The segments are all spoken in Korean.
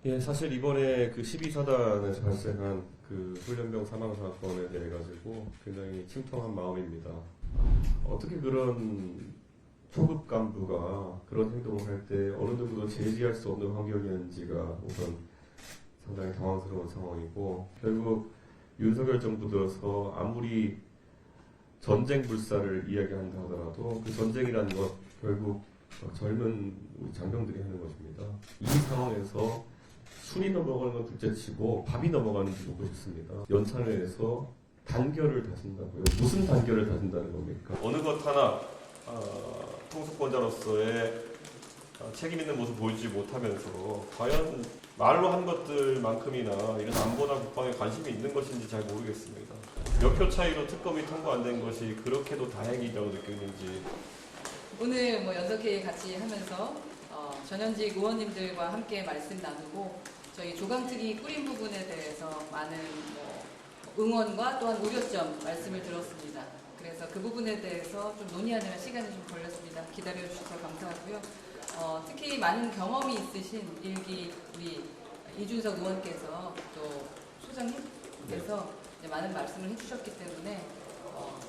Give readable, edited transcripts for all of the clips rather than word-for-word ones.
예, 사실 이번에 그 12사단에서 발생한 그 훈련병 사망 사건에 대해 가지고 굉장히 침통한 마음입니다. 어떻게 그런 초급 간부가 그런 행동을 할 때 어느 누구도 제지할 수 없는 환경이었는지가 우선 상당히 당황스러운 상황이고, 결국 윤석열 정부 들어서 아무리 전쟁 불사를 이야기한다 하더라도 그 전쟁이라는 것 결국 젊은 우리 장병들이 하는 것입니다. 이 상황에서 순이 넘어가는 건 둘째치고 밥이 넘어가는지 보고 싶습니다. 연찬을 해서 단결을 다진다고요. 무슨 단결을 다진다는 겁니까? 어느 것 하나 통수권자로서의 책임 있는 모습 보이지 못하면서 과연 말로 한 것들만큼이나 이런 안보나 국방에 관심이 있는 것인지 잘 모르겠습니다. 몇 표 차이로 특검이 통과 안 된 것이 그렇게도 다행이라고 느끼는지. 오늘 연석회의 같이 하면서 전현직 의원님들과 함께 말씀 나누고 저희 조강특위 꾸린 부분에 대해서 많은 응원과 또한 우려점 말씀을 들었습니다. 그래서 그 부분에 대해서 좀 논의하느라 시간이 좀 걸렸습니다. 기다려주셔서 감사하고요. 특히 많은 경험이 있으신 일기 우리 이준석 의원께서 또 소장님께서 많은 말씀을 해주셨기 때문에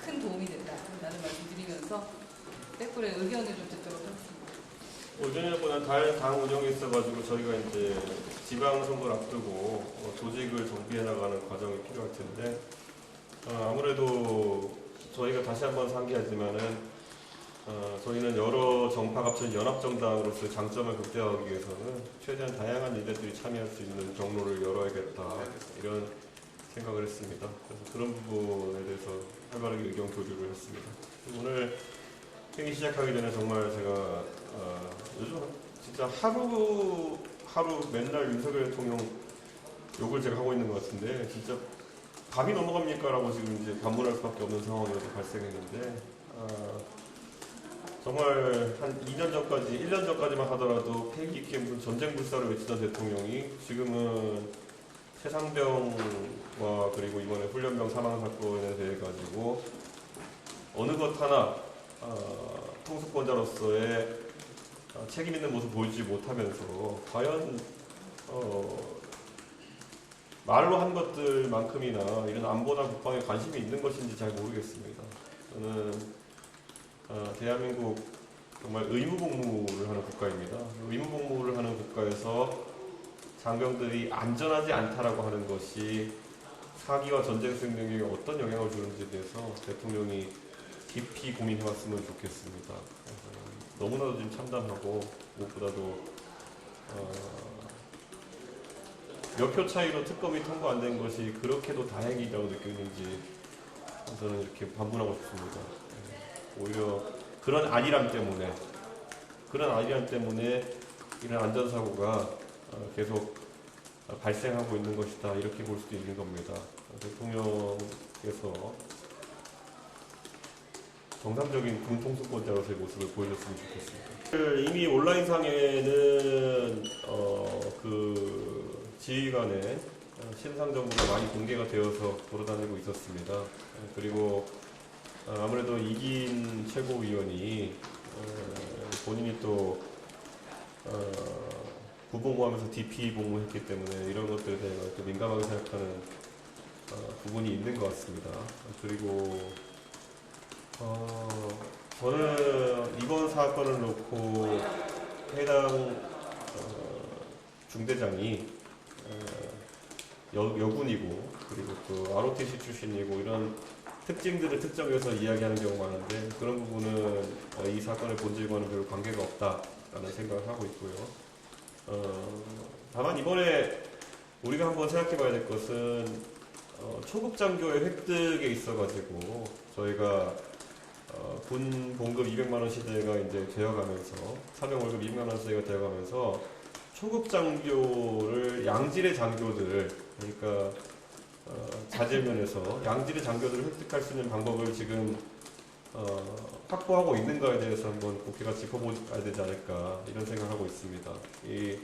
큰 도움이 된다라는 말씀 드리면서 백불의 의견을 좀 듣도록 하겠습니다. 오전에보다 당 운영에 있어가지고 저희가 이제 지방선거를 앞두고 조직을 정비해 나가는 과정이 필요할 텐데 아무래도 저희가 다시 한번 상기하지만은 저희는 여러 정파가 합친 연합정당으로서의 장점을 극대화하기 위해서는 최대한 다양한 리더들이 참여할 수 있는 경로를 열어야겠다 이런 생각을 했습니다. 그래서 그런 부분에 대해서 활발하게 의견 교류를 했습니다. 오늘 회의 시작하기 전에 정말 제가 요즘 진짜 하루 맨날 윤석열 대통령 욕을 제가 하고 있는 것 같은데 진짜 밤이 넘어갑니까? 라고 지금 이제 반문할 수밖에 없는 상황이 발생했는데 정말 한 2년 전까지, 1년 전까지만 하더라도 패기 있게 무슨 전쟁 불사를 외치던 대통령이 지금은 최상병과 그리고 이번에 훈련병 사망 사건에 대해 가지고 어느 것 하나 통수권자로서의 책임 있는 모습 보이지 못하면서 과연 말로 한 것들만큼이나 이런 안보나 국방에 관심이 있는 것인지 잘 모르겠습니다. 저는 대한민국 정말 의무복무를 하는 국가입니다. 의무복무를 하는 국가에서 장병들이 안전하지 않다라고 하는 것이 사기와 전쟁 수행 능력에 어떤 영향을 주는지에 대해서 대통령이 깊이 고민해봤으면 좋겠습니다. 너무나도 지금 참담하고 무엇보다도 몇 표 차이로 특검이 통과 안 된 것이 그렇게도 다행이라고 느끼는지 저는 이렇게 반문하고 싶습니다. 오히려 그런 안일함 때문에 이런 안전사고가 계속 발생하고 있는 것이다 이렇게 볼 수도 있는 겁니다. 대통령께서 정상적인 군통수권자로서의 모습을 보여줬으면 좋겠습니다. 이미 온라인상에는 그 지휘관의 신상 정보가 많이 공개가 되어서 돌아다니고 있었습니다. 그리고 아무래도 이긴 최고위원이 본인이 또 부복무하면서 DP 복무했기 때문에 이런 것들에 대해 또 민감하게 생각하는 부분이 있는 것 같습니다. 그리고 저는 이번 사건을 놓고 해당 중대장이 여군이고 그리고 또 ROTC 출신이고 이런 특징들을 특정해서 이야기하는 경우가 많은데 그런 부분은 이 사건의 본질과는 별로 관계가 없다라는 생각을 하고 있고요. 다만 이번에 우리가 한번 생각해 봐야 될 것은 초급 장교의 획득에 있어가지고 저희가 군 봉급 200만원 시대가 이제 되어가면서 사병 월급 200만원 시대가 되어가면서 초급 장교를 양질의 장교들 그러니까 자질면에서 양질의 장교들을 획득할 수 있는 방법을 지금 확보하고 있는가에 대해서 한번 국회가 짚어봐야 되지 않을까 이런 생각을 하고 있습니다. 이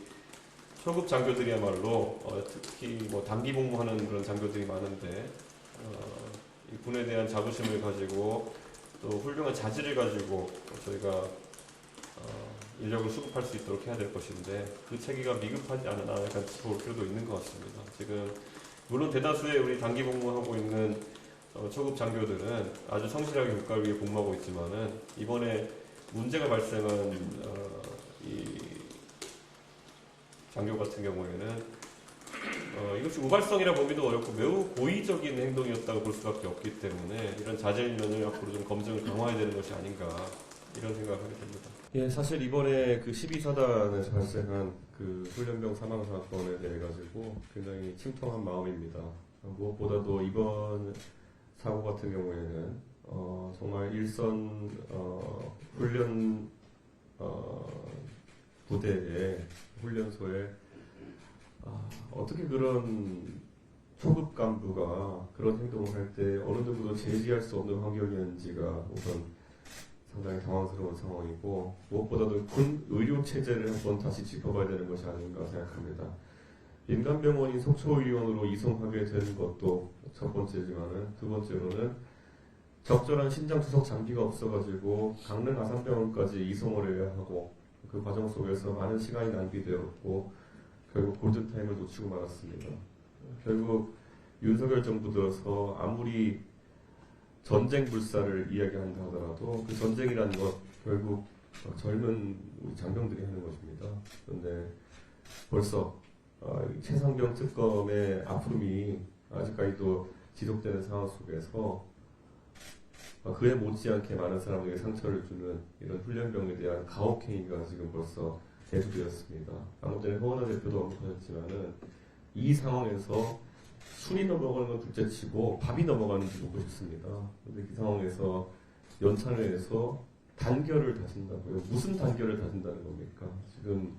초급 장교들이야말로 특히 단기 복무하는 그런 장교들이 많은데 이 군에 대한 자부심을 가지고 또 훌륭한 자질을 가지고 저희가 인력을 수급할 수 있도록 해야 될 것인데 그 체계가 미흡하지 않나 약간 짚어볼 필요도 있는 것 같습니다. 지금 물론 대다수의 우리 단기 복무하고 있는 초급 장교들은 아주 성실하게 국가를 위해 복무하고 있지만은 이번에 문제가 발생한 이 장교 같은 경우에는 이것이 우발성이라 보기도 어렵고 매우 고의적인 행동이었다고 볼 수밖에 없기 때문에 이런 자질면을 앞으로 좀 검증을 강화해야 되는 것이 아닌가 이런 생각을 하게 됩니다. 예, 사실 이번에 그 12사단에서 발생한 그 훈련병 사망 사건에 대해 가지고 굉장히 침통한 마음입니다. 무엇보다도 이번 사고 같은 경우에는 정말 일선 훈련 부대의 훈련소에 어떻게 그런 초급 간부가 그런 행동을 할 때 어느 정도 제지할 수 없는 환경이었는지가 우선 상당히 당황스러운 상황이고 무엇보다도 군 의료 체제를 한번 다시 짚어봐야 되는 것이 아닌가 생각합니다. 민간병원인 속초의료원으로 이송하게 된 것도 첫 번째지만은 두 번째로는 적절한 심장 투석 장비가 없어가지고 강릉 아산병원까지 이송을 해야 하고 그 과정 속에서 많은 시간이 낭비되었고 결국 골든타임을 놓치고 말았습니다. 결국 윤석열 정부 들어서 아무리 전쟁 불사를 이야기한다 하더라도 그 전쟁이라는 것 결국 젊은 우리 장병들이 하는 것입니다. 그런데 벌써 최상병 특검의 아픔이 아직까지도 지속되는 상황 속에서 그에 못지않게 많은 사람에게 상처를 주는 이런 훈련병에 대한 가혹행위가 지금 벌써 계속되었습니다. 아무 전에 허원하 대표도 언급하셨지만은 이 상황에서 술이 넘어가는 건 둘째치고 밥이 넘어가는지 보고 싶습니다. 그런데 이 상황에서 연찬을 해서 단결을 다진다고요? 무슨 단결을 다진다는 겁니까? 지금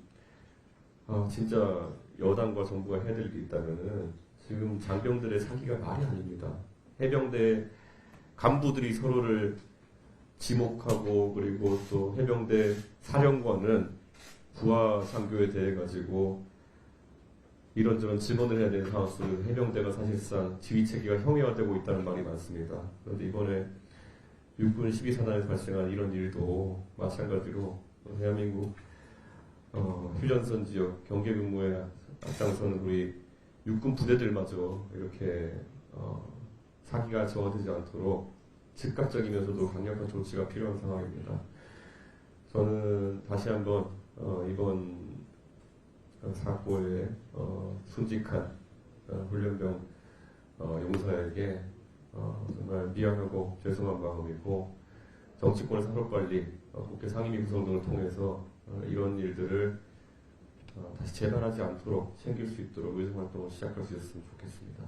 진짜 여당과 정부가 해야 될 게 있다면은 지금 장병들의 사기가 말이 아닙니다. 해병대 간부들이 서로를 지목하고 그리고 또 해병대 사령관은 부하 장교에 대해 가지고 이런저런 증언을 해야 되는 상황 속에서 해병대가 사실상 지휘 체계가 형해화되고 있다는 말이 많습니다. 그런데 이번에 육군 12사단에서 발생한 이런 일도 마찬가지로 대한민국 휴전선 지역 경계 근무에 앞장서는 우리 육군 부대들마저 이렇게 사기가 저하되지 않도록 즉각적이면서도 강력한 조치가 필요한 상황입니다. 저는 다시 한번 이번 사고에 순직한 훈련병 용사에게 정말 미안하고 죄송한 마음이고 정치권에서 하루빨리 국회 상임위 구성 등을 통해서 이런 일들을 다시 재발하지 않도록 챙길 수 있도록 의정활동을 시작할 수 있었으면 좋겠습니다.